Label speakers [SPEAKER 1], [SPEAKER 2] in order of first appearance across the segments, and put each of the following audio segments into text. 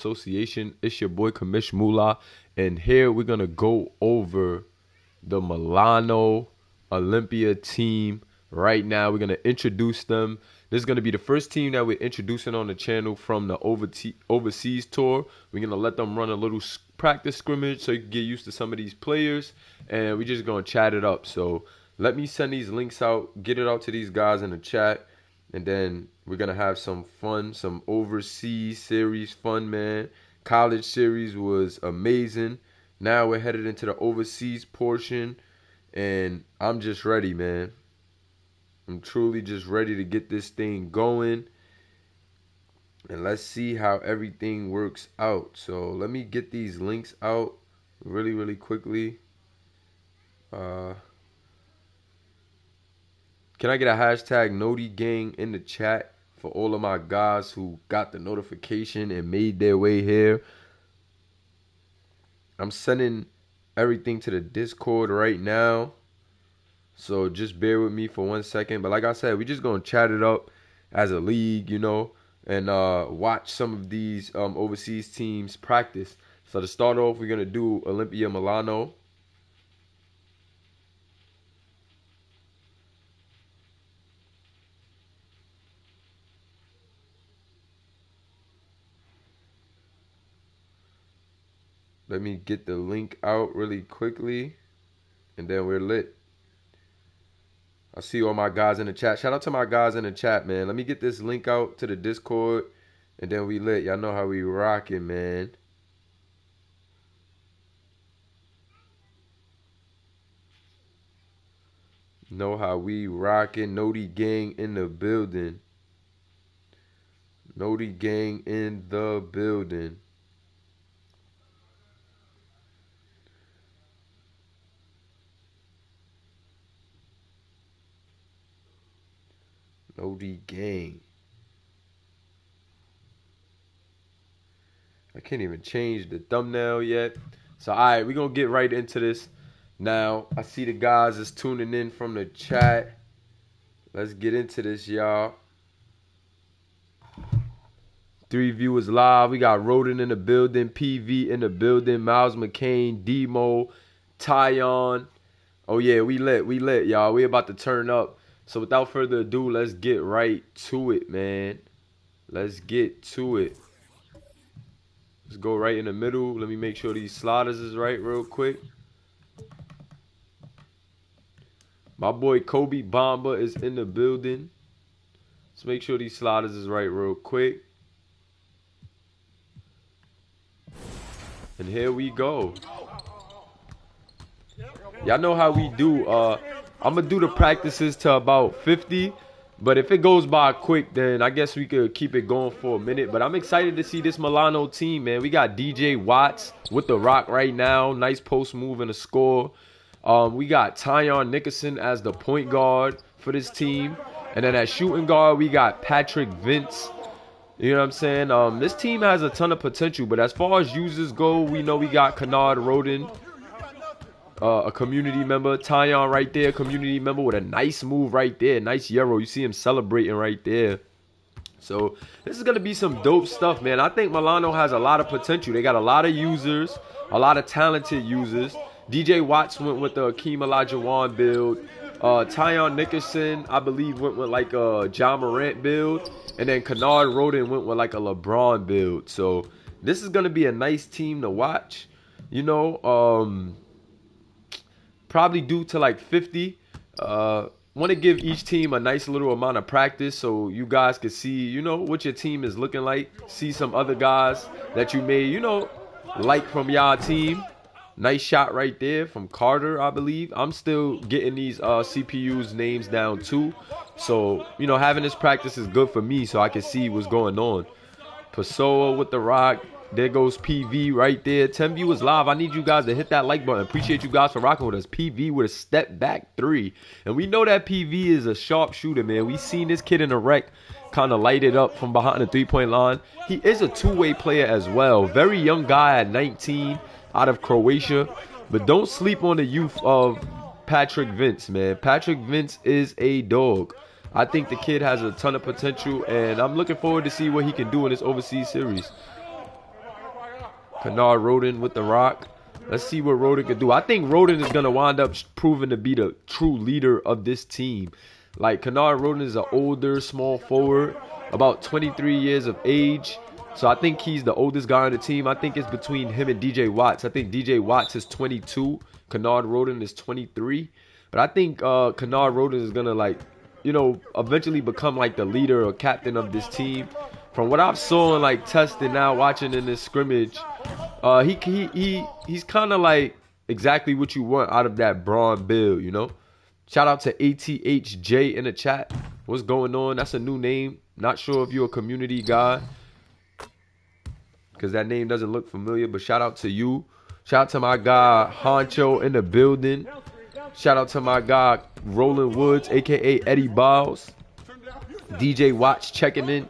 [SPEAKER 1] Association. It's your boy Kamish Mula, and here we're gonna go over the Milano Olimpia team. Right now, we're gonna introduce them. This is gonna be the first team that we're introducing on the channel from the overseas tour. We're gonna let them run a little practice scrimmage so you can get used to some of these players, and we're just gonna chat it up. So let me send these links out, get it out to these guys in the chat. And then we're going to have some fun, some overseas series fun, man. College series was amazing. Now we're headed into the overseas portion. And I'm just ready, man. I'm truly just ready to get this thing going. And let's see how everything works out. So let me get these links out really quickly. Can I get a hashtag Noti Gang in the chat for all of my guys who got the notification and made their way here? I'm sending everything to the Discord right now. So just bear with me for 1 second. But like I said, we just going to chat it up as a league, you know, and watch some of these overseas teams practice. So to start off, we're going to do Olimpia Milano. Let me get the link out really quickly, and then we're lit. I see all my guys in the chat. Shout out to my guys in the chat, man. Let me get this link out to the Discord, and then we lit. Y'all know how we rocking, man. Know how we rocking. Noti Gang in the building. Noti Gang in the building. Noti Gang. I can't even change the thumbnail yet. So, all right, we're going to get right into this. Now, I see the guys is tuning in from the chat. Let's get into this, y'all. 3 viewers live. We got Roden in the building, PV in the building, Miles McCain, Demo, Tyon. Oh, yeah, we lit, y'all. We about to turn up. So without further ado, let's get right to it, man. Let's get to it. Let's go right in the middle. Let me make sure these sliders is right real quick. My boy Kobe Bamba is in the building. Let's make sure these sliders is right real quick. And here we go. Y'all know how we do. I'm going to do the practices to about 50. But if it goes by quick, then I guess we could keep it going for a minute. But I'm excited to see this Milano team, man. We got DJ Watts with the rock right now. Nice post move and a score. We got Tyon Nickerson as the point guard for this team. And then at shooting guard, we got Patrick Vince. You know what I'm saying? This team has a ton of potential. But as far as users go, we know we got Kennard Roden. A community member, Tyon right there, community member with a nice move right there, nice Euro. You see him celebrating right there. So this is gonna be some dope stuff, man. I think Milano has a lot of potential. They got a lot of users, a lot of talented users. DJ Watts went with the Akeem Olajuwon build. Tyon Nickerson, I believe, went with like a John Morant build, and then Kennard Roden went with like a LeBron build. So this is gonna be a nice team to watch. You know, probably due to like 50. Want to give each team a nice little amount of practice so you guys can see, you know, what your team is looking like. See some other guys that you may, you know, like from y'all team. Nice shot right there from Carter, I believe. I'm still getting these CPU's names down too. So, you know, having this practice is good for me so I can see what's going on. Pessoa with the rock. There goes PV right there. 10 viewers live. I need you guys to hit that like button. Appreciate you guys for rocking with us. PV with a step back 3. And we know that PV is a sharp shooter, man. We seen this kid in the rec kind of light it up from behind the three-point line. He is a two-way player as well. Very young guy at 19 out of Croatia. But don't sleep on the youth of Patrick Vince, man. Patrick Vince is a dog. I think the kid has a ton of potential, and I'm looking forward to see what he can do in this overseas series. Kennard Roden with the rock. Let's see what Roden can do. I think Roden is going to wind up proving to be the true leader of this team. Like, Kennard Roden is an older, small forward, about 23 years of age. So I think he's the oldest guy on the team. I think it's between him and DJ Watts. I think DJ Watts is 22. Kennard Roden is 23. But I think Kennard Roden is going to, like, you know, eventually become, like, the leader or captain of this team. From what I've saw and, like, testing now, watching in this scrimmage, he's kind of, like, exactly what you want out of that Braun build, you know? Shout out to ATHJ in the chat. What's going on? That's a new name. Not sure if you're a community guy, because that name doesn't look familiar, but shout out to you. Shout out to my guy Honcho in the building. Shout out to my guy Roland Woods, aka Eddie Biles. DJ Watch checking in.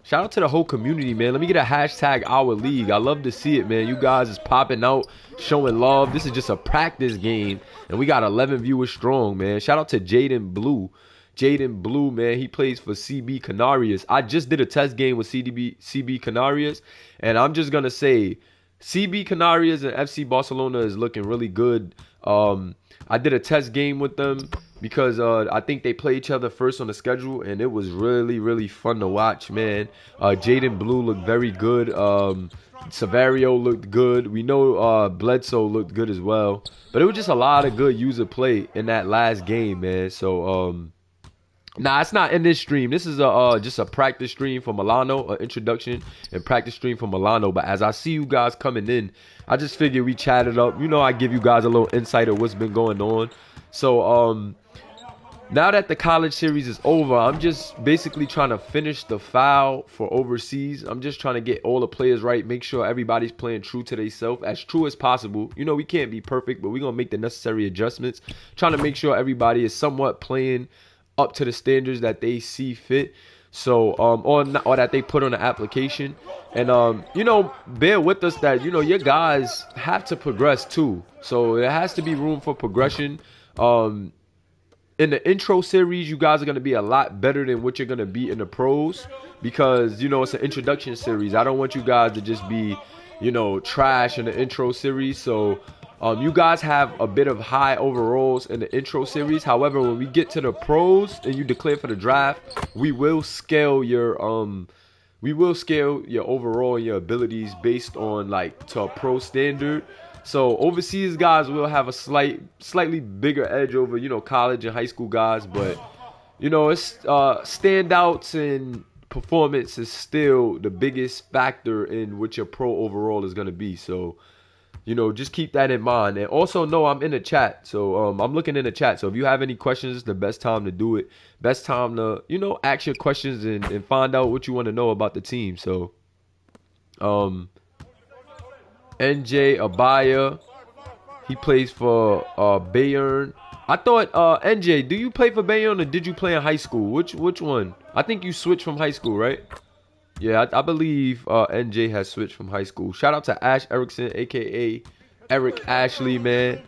[SPEAKER 1] Shout out to the whole community, man. Let me get a hashtag Our League. I love to see it, man. You guys is popping out, showing love. This is just a practice game, and we got 11 viewers strong, man. Shout out to Jaden Blue. Jaden Blue, man, he plays for CB Canarias. I just did a test game with CB Canarias, and I'm just going to say CB Canarias and FC Barcelona is looking really good. I did a test game with them because I think they play each other first on the schedule, and it was really, really fun to watch, man. Jaden Blue looked very good. Savario looked good. We know Bledsoe looked good as well. But it was just a lot of good user play in that last game, man. So, nah, it's not in this stream. This is just a practice stream for Milano, an introduction and practice stream for Milano. But as I see you guys coming in, I just figured we chatted up. You know, I give you guys a little insight of what's been going on. So, now that the college series is over, I'm just basically trying to finish the file for overseas. I'm just trying to get all the players right, make sure everybody's playing true to themselves, as true as possible. You know, we can't be perfect, but we're going to make the necessary adjustments. Trying to make sure everybody is somewhat playing up to the standards that they see fit. So, or that they put on the application. And, you know, bear with us that, you know, your guys have to progress too. So there has to be room for progression. In the intro series, you guys are going to be a lot better than what you're going to be in the pros, because, you know, it's an introduction series. I don't want you guys to just be, you know, trash in the intro series. So you guys have a bit of high overalls in the intro series. However, when we get to the pros and you declare for the draft, we will scale your overall and your abilities based on, like, to a pro standard. So overseas guys will have a slightly bigger edge over, you know, college and high school guys. But, you know, it's standouts and performance is still the biggest factor in what your pro overall is going to be. So, you know, just keep that in mind. And also know I'm in the chat. So I'm looking in the chat. So if you have any questions, it's the best time to do it. Best time to, you know, ask your questions and find out what you want to know about the team. So NJ Abaya, he plays for Bayern. I thought NJ, do you play for Bayern or did you play in high school? Which one? I think you switched from high school, right? Yeah, I believe NJ has switched from high school. Shout out to Ash Erickson, aka Eric Ashley, man.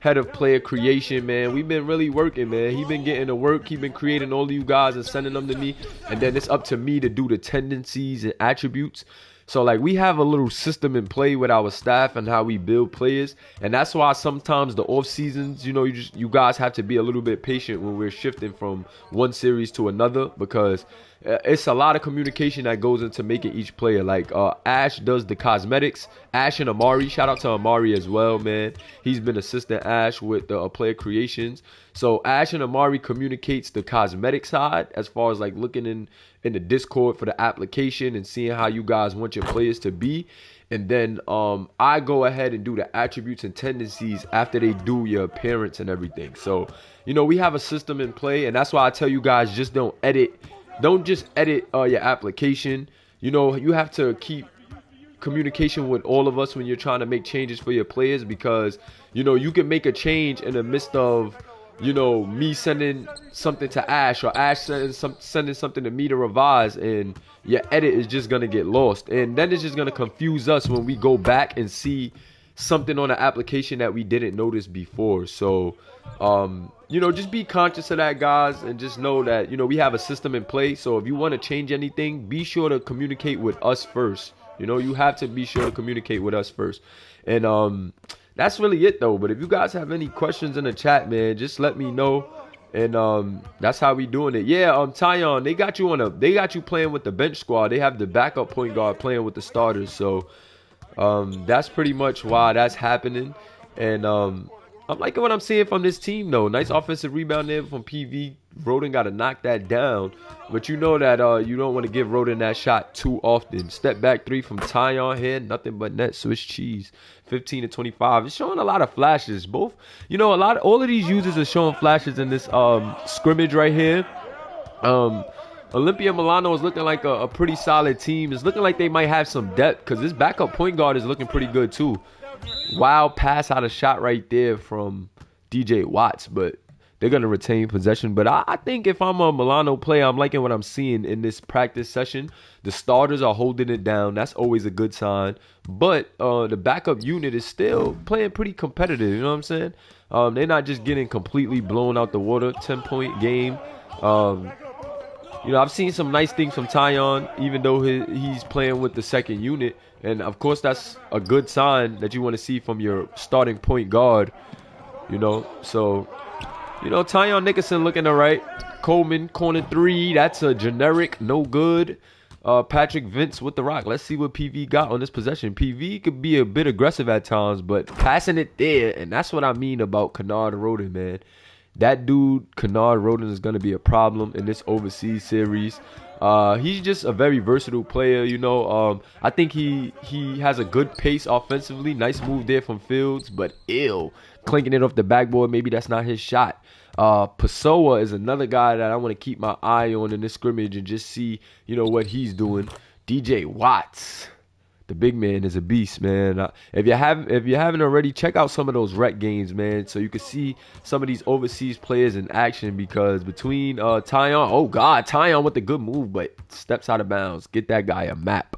[SPEAKER 1] Head of player creation, man. We've been really working, man. He been getting the work. He been creating all of you guys and sending them to me. And then it's up to me to do the tendencies and attributes. So, like, we have a little system in play with our staff and how we build players. And that's why sometimes the off seasons, you know, you guys have to be a little bit patient when we're shifting from one series to another, because it's a lot of communication that goes into making each player. Like, Ash does the cosmetics. Ash and Amari, shout out to Amari as well, man. He's been assistant Ash with the player creations. So Ash and Amari communicates the cosmetic side as far as, like, looking in the Discord for the application and seeing how you guys want your players to be. And then I go ahead and do the attributes and tendencies after they do your appearance and everything. So, you know, we have a system in play, and that's why I tell you guys, just don't just edit your application. You know, you have to keep communication with all of us when you're trying to make changes for your players, because, you know, you can make a change in the midst of, you know, me sending something to Ash, or Ash sending something to me to revise, and your edit is just going to get lost. And then it's just going to confuse us when we go back and see something on the application that we didn't notice before. So, you know, just be conscious of that, guys, and just know that, you know, we have a system in place. So if you want to change anything, be sure to communicate with us first. You know, you have to be sure to communicate with us first. And that's really it though. But if you guys have any questions in the chat, man, just let me know. And that's how we doing it. Yeah, Tyon, they got you playing with the bench squad. They have the backup point guard playing with the starters. So that's pretty much why that's happening. And I'm liking what I'm seeing from this team though. Nice offensive rebound there from PV. Roden got to knock that down. But you know that you don't want to give Roden that shot too often. Step back three from Tyon here. Nothing but net. Swiss cheese. 15 to 25. It's showing a lot of flashes. Both, you know, all of these users are showing flashes in this scrimmage right here. Olimpia Milano is looking like a pretty solid team. It's looking like they might have some depth because this backup point guard is looking pretty good too. Wild pass out of shot right there from DJ Watts, but they're going to retain possession. But I think if I'm a Milano player, I'm liking what I'm seeing in this practice session. The starters are holding it down. That's always a good sign. But the backup unit is still playing pretty competitive. You know what I'm saying? They're not just getting completely blown out the water. 10-point game. You know, I've seen some nice things from Tyon, even though he's playing with the second unit. And, of course, that's a good sign that you want to see from your starting point guard, you know. So, you know, Tyon Nickerson looking all right. Coleman, corner three. That's a generic, no good. Patrick Vince with the rock. Let's see what PV got on this possession. PV could be a bit aggressive at times, but passing it there, and that's what I mean about Kennard Roden, man. That dude, Kennard Roden, is going to be a problem in this overseas series. He's just a very versatile player, you know. I think he has a good pace offensively. Nice move there from Fields, but ill. Clinking it off the backboard, maybe that's not his shot. Pessoa is another guy that I want to keep my eye on in this scrimmage and just see, you know, what he's doing. DJ Watts. The big man is a beast, man. If you haven't already, check out some of those rec games, man, so you can see some of these overseas players in action. Because between Tyon, oh God, Tyon with the good move, but steps out of bounds. Get that guy a map.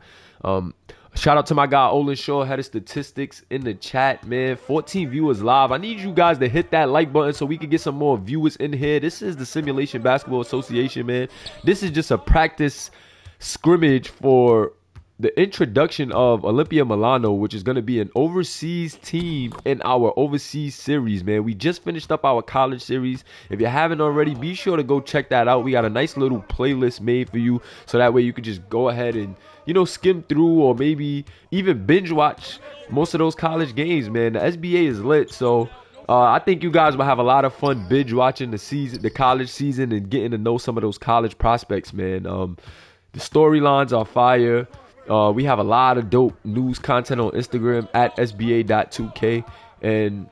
[SPEAKER 1] Shout out to my guy Olin Shaw, had his statistics in the chat, man. 14 viewers live. I need you guys to hit that like button so we can get some more viewers in here. This is the Simulation Basketball Association, man. This is just a practice scrimmage for the introduction of Olimpia Milano, which is going to be an overseas team in our overseas series, man. We just finished up our college series. If you haven't already, be sure to go check that out. We got a nice little playlist made for you, so that way you could just go ahead and, you know, skim through or maybe even binge watch most of those college games, man. The SBA is lit, so I think you guys will have a lot of fun binge watching the college season, and getting to know some of those college prospects, man. The storylines are fire. We have a lot of dope news content on Instagram at SBA2K, and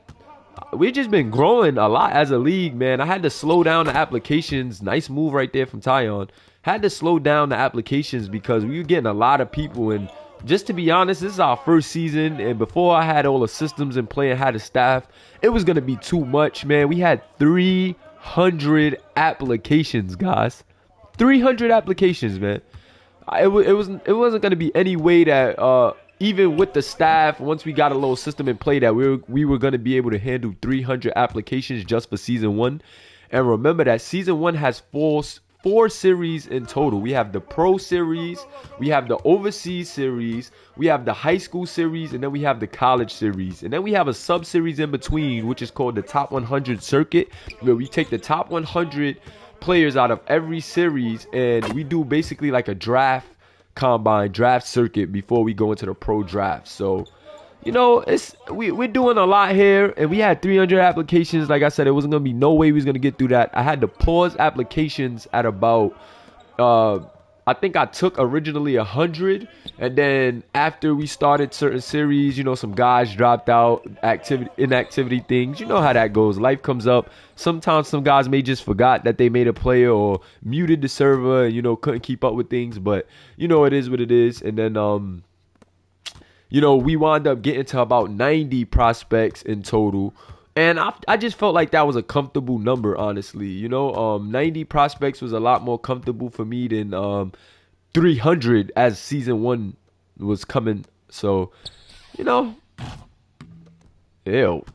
[SPEAKER 1] we've just been growing a lot as a league, man. I had to slow down the applications. Nice move right there from Tyon. Had to slow down the applications because we were getting a lot of people, and just to be honest, this is our first season, and before I had all the systems in play and had the staff, it was going to be too much, man. We had 300 applications, guys. 300 applications, man. It wasn't going to be any way that even with the staff, once we got a little system in play, that we were going to be able to handle 300 applications just for season one. And remember that season one has four series in total. We have the pro series, we have the overseas series, we have the high school series, and then we have the college series, and then we have a sub series in between, which is called the top 100 circuit, where we take the top 100 players out of every series, and we do basically like a draft circuit before we go into the pro draft. So, you know, we're doing a lot here, and we had 300 applications. Like I said, it wasn't gonna be no way we was gonna get through that. I had to pause applications at about I think I took originally 100, and then after we started certain series, you know, some guys dropped out, inactivity things. You know how that goes. Life comes up. Sometimes some guys may just forgot that they made a player or muted the server and, you know, couldn't keep up with things. But, you know, it is what it is. And then, you know, we wound up getting to about 90 prospects in total. And I just felt like that was a comfortable number, honestly. You know, 90 prospects was a lot more comfortable for me than 300 as season one was coming. So, you know, ew.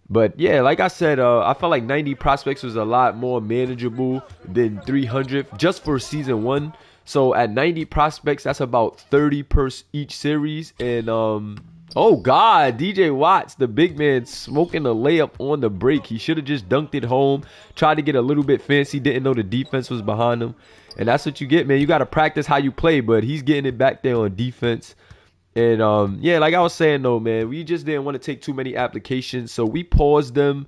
[SPEAKER 1] But yeah, like I said, I felt like 90 prospects was a lot more manageable than 300 just for season one. So at 90 prospects, that's about 30 per each series. And oh God, DJ Watts, the big man, smoking a layup on the break. He should have just dunked it home. Tried to get a little bit fancy. Didn't know the defense was behind him. And that's what you get, man. You got to practice how you play. But he's getting it back there on defense. And yeah, like I was saying though, man, we just didn't want to take too many applications, so we paused them.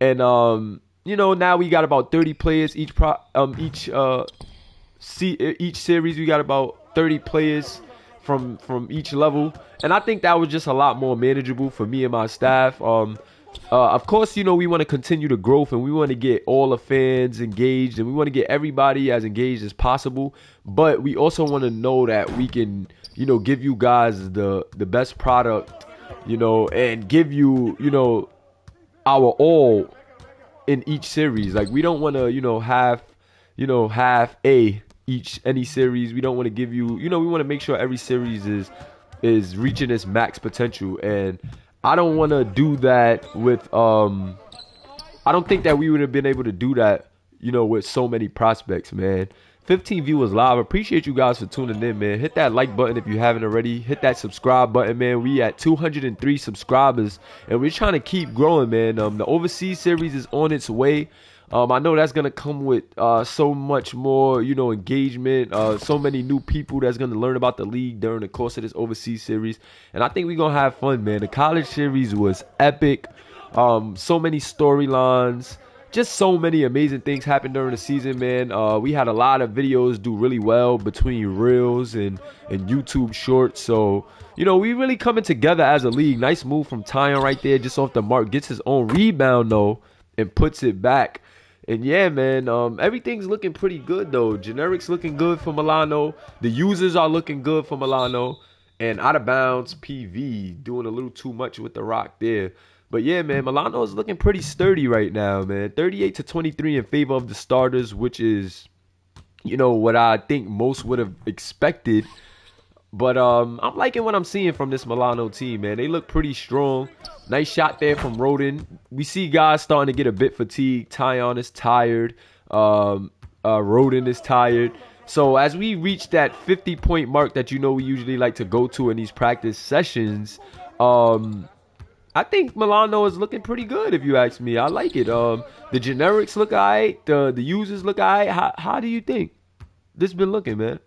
[SPEAKER 1] And now we got about 30 players each series. We got about 30 players from each level, and I think that was just a lot more manageable for me and my staff. Of course, we want to continue the growth, and we want to get all the fans engaged, and we want to get everybody as engaged as possible. But we also want to know that we can, give you guys the best product, and give you, our all in each series. Like, we don't want to, half any series. We don't want to give you, we want to make sure every series is reaching its max potential. And I don't want to do that with I don't think that we would have been able to do that, with so many prospects, man. 15 viewers live. Appreciate you guys for tuning in, man. Hit that like button if you haven't already. Hit that subscribe button, man. We at 203 subscribers, and we're trying to keep growing, man. The overseas series is on its way. I know that's gonna come with so much more, engagement. So many new people that's gonna learn about the league during the course of this overseas series, and I think we're gonna have fun, man. The college series was epic. So many storylines. Just so many amazing things happened during the season, man. We had a lot of videos do really well between Reels and YouTube Shorts. So, we really coming together as a league. Nice move from Tyon right there, just off the mark. Gets his own rebound, though, and puts it back. And yeah, man, everything's looking pretty good, though. Generics looking good for Milano. The users are looking good for Milano. And out of bounds, PV doing a little too much with the rock there. But yeah, man, Milano is looking pretty sturdy right now, man. 38-23 in favor of the starters, which is, what I think most would have expected. But I'm liking what I'm seeing from this Milano team, man. They look pretty strong. Nice shot there from Roden. We see guys starting to get a bit fatigued. Tyon is tired. Roden is tired. So as we reach that 50-point mark that we usually like to go to in these practice sessions, I think Milano is looking pretty good, if you ask me. I like it. The generics look alright. The users look alright. How do you think this been looking, man?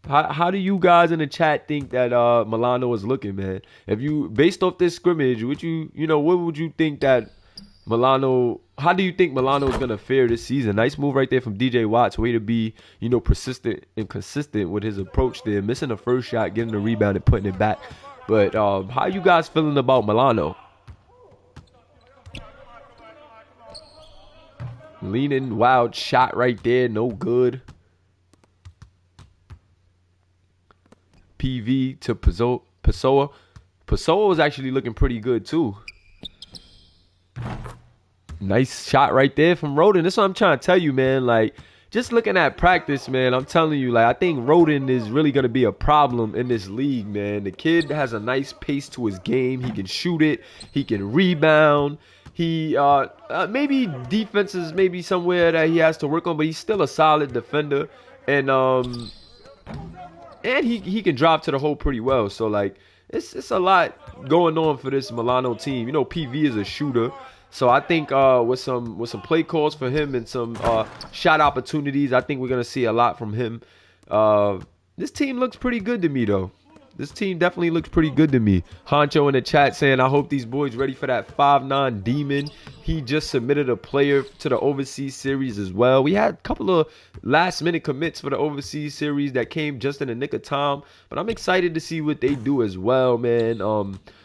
[SPEAKER 1] How do you guys in the chat think that Milano is looking, man? If you, based off this scrimmage, what would you think that Milano? How do you think Milano is gonna fare this season? Nice move right there from DJ Watts. Way to be, persistent and consistent with his approach there. Missing the first shot, getting the rebound and putting it back. But how you guys feeling about Milano? Leaning, wild shot right there, no good. PV to Pessoa. Pessoa was actually looking pretty good too. Nice shot right there from Roden. That's what I'm trying to tell you, man. Like, just looking at practice, man, I'm telling you, like, I think Roden is really going to be a problem in this league, man. The kid has a nice pace to his game. He can shoot it. He can rebound. He, maybe defense is maybe somewhere that he has to work on, but he's still a solid defender. And he can drop to the hole pretty well. So, like, it's a lot going on for this Milano team. PV is a shooter. So I think with some play calls for him and some shot opportunities, I think we're gonna see a lot from him. This team looks pretty good to me, though. This team definitely looks pretty good to me. Honcho in the chat saying, I hope these boys ready for that 5'9" demon. He just submitted a player to the overseas series as well. We had a couple of last-minute commits for the overseas series that came just in the nick of time. But I'm excited to see what they do as well, man.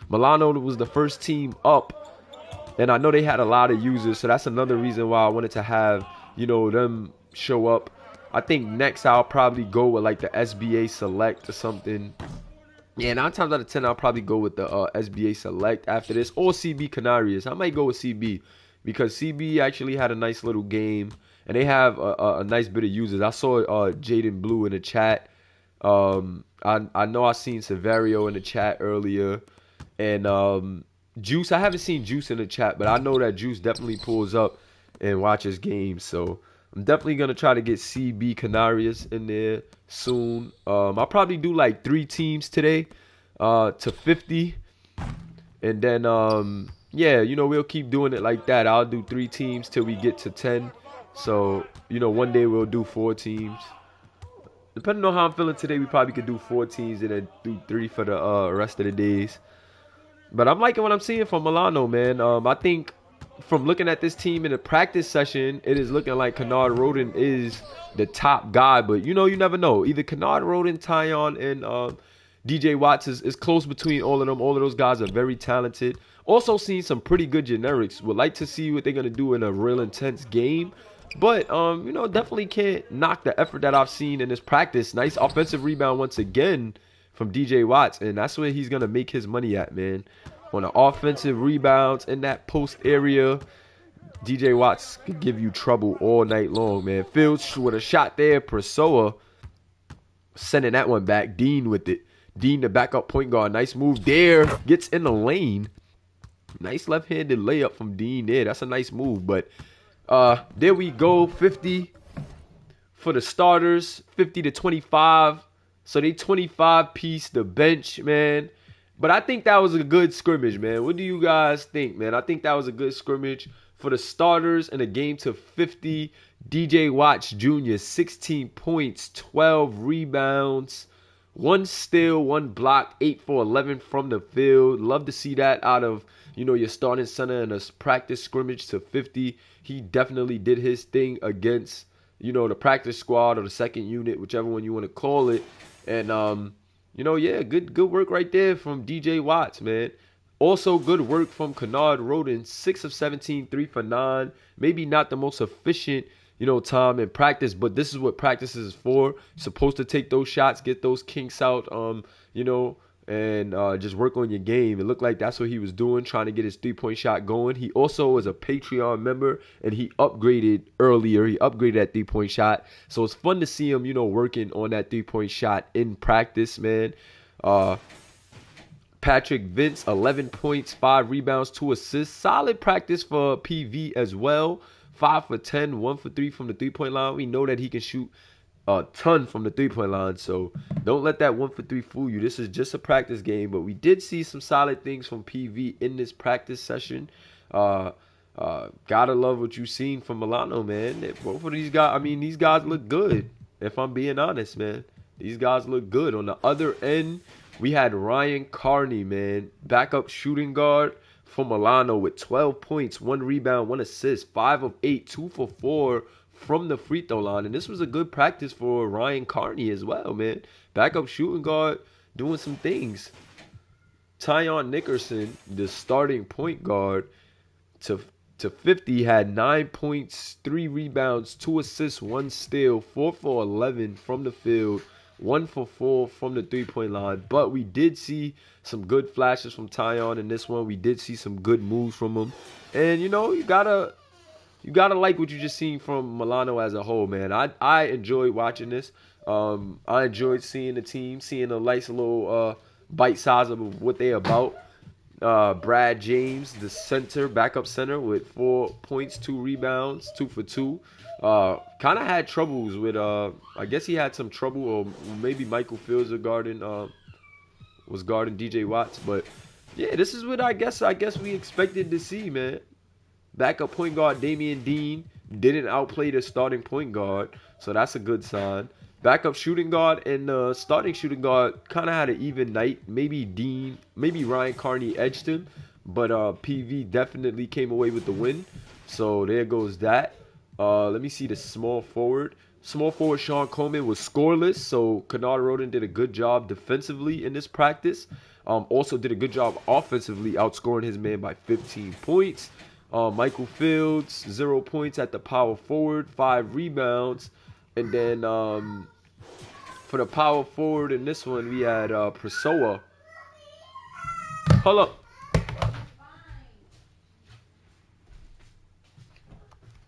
[SPEAKER 1] Milano was the first team up. And I know they had a lot of users, so that's another reason why I wanted to have, them show up. I think next I'll probably go with, like, the SBA Select or something. Yeah, 9 times out of 10, I'll probably go with the SBA Select after this. Or CB Canarius. I might go with CB because CB actually had a nice little game. And they have a nice bit of users. I saw Jaden Blue in the chat. I know I seen Severio in the chat earlier. And Juice, I haven't seen Juice in the chat, but I know that Juice definitely pulls up and watches games. So I'm definitely gonna try to get CB Canarias in there soon. I'll probably do like 3 teams today, to 50, and then yeah, we'll keep doing it like that. I'll do 3 teams till we get to 10. So one day we'll do 4 teams. Depending on how I'm feeling today, we probably could do 4 teams and then do 3 for the rest of the days. But I'm liking what I'm seeing from Milano, man. I think from looking at this team in a practice session, it is looking like Kennard Roden is the top guy. But you never know. Either Kennard Roden, Tyon, and DJ Watts is close between all of them. All of those guys are very talented. Also seen some pretty good generics. Would like to see what they're gonna do in a real intense game. But definitely can't knock the effort that I've seen in this practice. Nice offensive rebound once again from DJ Watts, and that's where he's gonna make his money at, man. On the offensive rebounds in that post area, DJ Watts could give you trouble all night long, man. Fields with a shot there. Pessoa sending that one back. Dean with it. Dean, the backup point guard. Nice move there. Gets in the lane. Nice left-handed layup from Dean there. That's a nice move. But there we go. 50 for the starters. 50 to 25. So they 25 piece the bench, man. But I think that was a good scrimmage, man. What do you guys think, man? I think that was a good scrimmage for the starters in a game to 50. DJ Watts Jr., 16 points, 12 rebounds, 1 steal, 1 block, 8 for 11 from the field. Love to see that out of, your starting center in a practice scrimmage to 50. He definitely did his thing against, the practice squad or the second unit, whichever one you want to call it. And, yeah, good work right there from DJ Watts, man. Also, good work from Kennard Roden, 6 of 17, 3 for 9. Maybe not the most efficient, time in practice, but this is what practice is for. You're supposed to take those shots, get those kinks out, and just work on your game. It looked like that's what he was doing, trying to get his 3-point shot going. He also is a Patreon member, and he upgraded earlier. He upgraded that 3-point shot. So it's fun to see him, working on that 3-point shot in practice, man. Patrick Vince, 11 points, 5 rebounds, 2 assists. Solid practice for PV as well. 5 for 10, 1 for 3 from the 3-point line. We know that he can shoot a ton from the 3-point line, so don't let that 1 for 3 fool you. This is just a practice game, but we did see some solid things from PV in this practice session. Gotta love what you've seen from Milano, man. Both of these guys, these guys look good, if I'm being honest, man. These guys look good. On the other end, we had Ryan Carney, man, backup shooting guard for Milano with 12 points, 1 rebound, 1 assist, 5 of 8, 2 for 4 from the free throw line. And this was a good practice for Ryan Carney as well, man. Backup shooting guard doing some things. Tyon Nickerson, the starting point guard, to 50, had 9 points, 3 rebounds, 2 assists, 1 steal, 4 for 11 from the field, 1 for 4 from the 3-point line. But we did see some good flashes from Tyon in this one. We did see some good moves from him. And, you gotta like what you just seen from Milano as a whole, man. I enjoyed watching this. I enjoyed seeing the team, seeing a nice little bite size of what they about. Brad James, the center, backup center, with 4 points, 2 rebounds, 2 for 2. Kind of had troubles with, I guess he had some trouble, or maybe Michael Fields was guarding DJ Watts. But yeah, this is what I guess we expected to see, man. Backup point guard Damian Dean didn't outplay the starting point guard, so that's a good sign. Backup shooting guard and starting shooting guard kind of had an even night. Maybe Ryan Carney edged him, but PV definitely came away with the win. So there goes that. Let me see the small forward. Small forward Sean Coleman was scoreless, so Kennard Roden did a good job defensively in this practice. Also did a good job offensively, outscoring his man by 15 points. Michael Fields, 0 points at the power forward, 5 rebounds. And then for the power forward in this one, we had Pessoa. Hold up.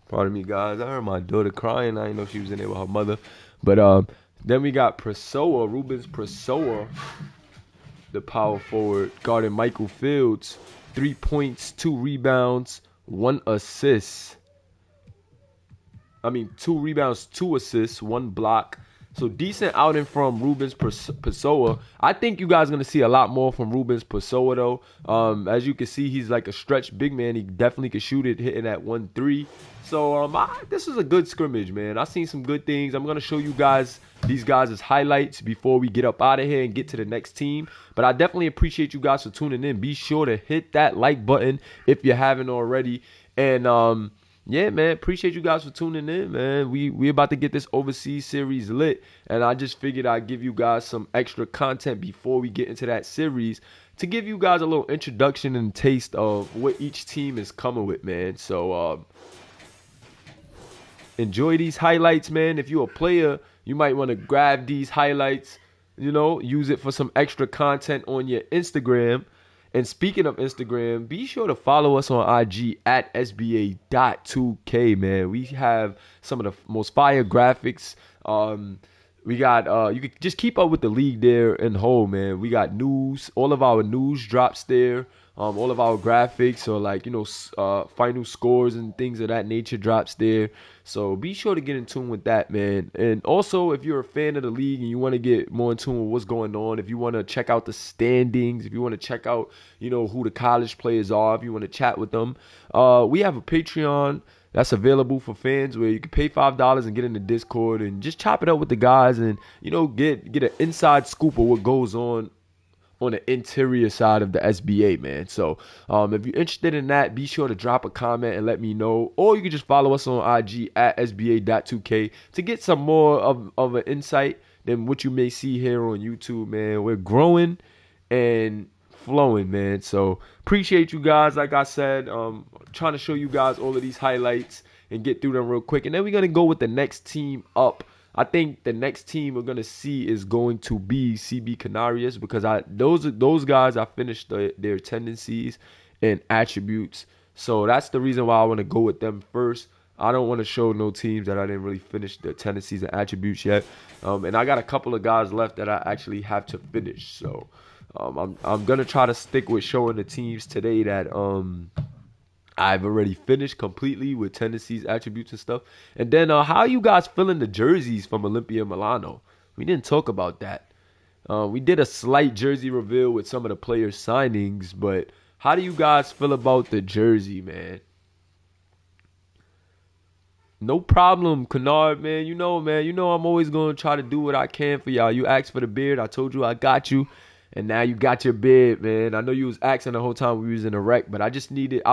[SPEAKER 1] Pardon me, guys. I heard my daughter crying. I didn't know she was in there with her mother. But then we got Pessoa, Rubens Pessoa, the power forward, guarding Michael Fields. 3 points, 2 rebounds, 1 assist. 2 rebounds, 2 assists, 1 block. So decent outing from Rubens Pessoa. I think you guys are gonna see a lot more from Rubens Pessoa though. As you can see, he's like a stretch big man. He definitely can shoot it, hitting at 1-3. So this is a good scrimmage, man. I seen some good things. I'm gonna show you guys these guys' highlights before we get up out of here and get to the next team. But I definitely appreciate you guys for tuning in. Be sure to hit that like button if you haven't already. And yeah, man, appreciate you guys for tuning in, man. We about to get this overseas series lit, and I just figured I'd give you guys some extra content before we get into that series to give you guys a little introduction and taste of what each team is coming with, man. So enjoy these highlights, man. If you're a player, you might want to grab these highlights, use it for some extra content on your Instagram. And speaking of Instagram, be sure to follow us on IG at SBA.2K, man. We have some of the most fire graphics. We got you can just keep up with the league there in whole, man. We got news, all of our news drops there. All of our graphics or final scores and things of that nature drops there. So be sure to get in tune with that, man. And also, if you're a fan of the league and you want to get more in tune with what's going on, if you want to check out the standings, if you want to check out, who the college players are, if you want to chat with them, we have a Patreon that's available for fans where you can pay $5 and get in the Discord and just chop it up with the guys and, get an inside scoop of what goes on the interior side of the SBA, man. So if you're interested in that, be sure to drop a comment and let me know. Or you can just follow us on IG at SBA.2K to get some more of an insight than what you may see here on YouTube, man. We're growing and flowing, man. So appreciate you guys. Like I said, trying to show you guys all of these highlights and get through them real quick. And then we're going to go with the next team up. I think the next team we're gonna see is going to be CB Canarias because those guys I finished their tendencies and attributes, so that's the reason why I want to go with them first. I don't want to show no teams that I didn't really finish their tendencies and attributes yet, and I got a couple of guys left that I actually have to finish. So I'm gonna try to stick with showing the teams today that I've already finished completely with tendencies, attributes, and stuff. And then how are you guys feeling the jerseys from Olimpia Milano? We didn't talk about that. We did a slight jersey reveal with some of the players' signings, but how do you guys feel about the jersey, man? No problem, Kennard, man. I'm always going to try to do what I can for y'all. You asked for the beard. I told you I got you. And now you got your beard, man. I know you was asking the whole time we was in a rec, but I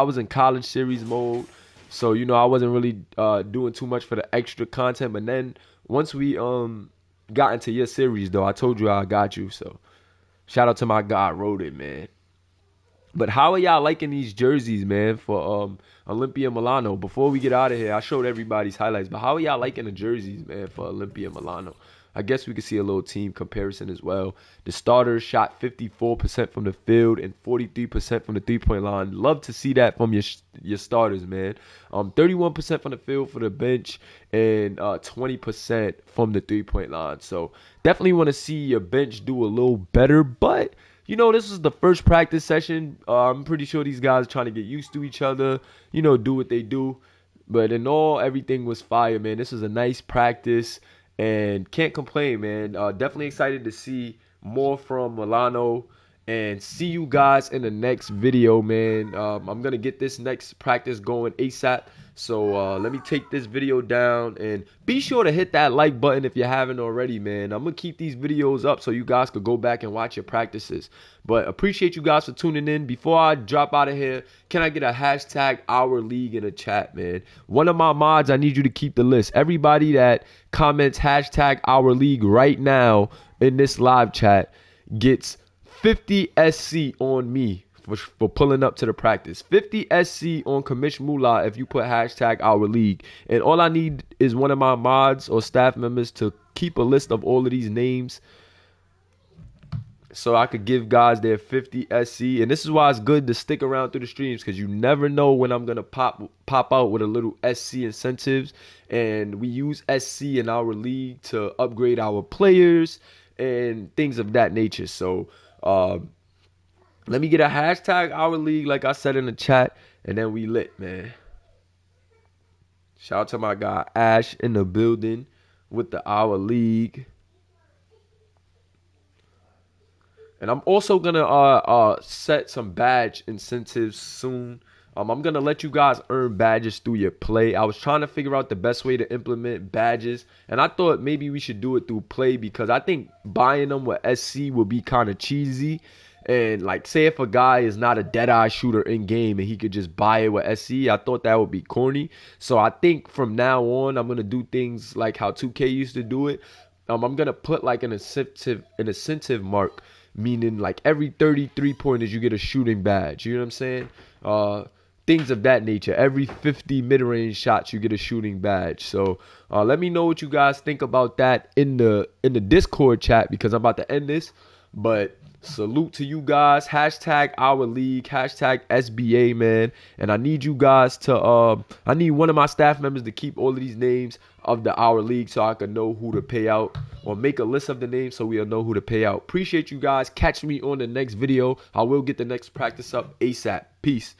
[SPEAKER 1] was in college series mode. So, I wasn't really doing too much for the extra content. But then once we got into your series, though, I told you I got you. So shout out to my guy, Wrote It, man. But how are y'all liking these jerseys, man, for Olimpia Milano? Before we get out of here, I showed everybody's highlights. But how are y'all liking the jerseys, man, for Olimpia Milano? I guess we could see a little team comparison as well. The starters shot 54% from the field and 43% from the three-point line. Love to see that from your starters, man. 31% from the field for the bench and 20% from the three-point line. So definitely want to see your bench do a little better. But, this is the first practice session. I'm pretty sure these guys are trying to get used to each other, do what they do. But in all, everything was fire, man. This was a nice practice. And can't complain, man. Definitely excited to see more from Milano. And see you guys in the next video, man. I'm going to get this next practice going ASAP. So let me take this video down. And be sure to hit that like button if you haven't already, man. I'm going to keep these videos up so you guys could go back and watch your practices. But appreciate you guys for tuning in. Before I drop out of here, can I get a hashtag Our League in the chat, man? One of my mods, I need you to keep the list. Everybody that comments hashtag Our League right now in this live chat gets 50 SC on me for pulling up to the practice. 50 SC on Kamish Mullah if you put hashtag Our League. And all I need is one of my mods or staff members to keep a list of all of these names so I could give guys their 50 SC. And this is why it's good to stick around through the streams, because you never know when I'm going to pop out with a little SC incentives. And we use SC in our league to upgrade our players and things of that nature. So let me get a hashtag Our League, like I said in the chat, and then we lit, man. Shout out to my guy Ash in the building with the Our League. And I'm also gonna set some badge incentives soon. I'm gonna let you guys earn badges through your play. I was trying to figure out the best way to implement badges, and I thought maybe we should do it through play because I think buying them with SC would be kind of cheesy. And like, say if a guy is not a dead eye shooter in game and he could just buy it with SC, I thought that would be corny. So I think from now on, I'm gonna do things like how 2K used to do it. I'm gonna put like an incentive mark, meaning like every 33 pointers you get a shooting badge. You know what I'm saying? Things of that nature. Every 50 mid-range shots you get a shooting badge. So let me know what you guys think about that in the Discord chat because I'm about to end this. But salute to you guys. Hashtag Our League. Hashtag SBA, man. And I need you guys to I need one of my staff members to keep all of these names of the Our League so I can know who to pay out, or make a list of the names so we'll know who to pay out. Appreciate you guys. Catch me on the next video. I will get the next practice up ASAP. Peace.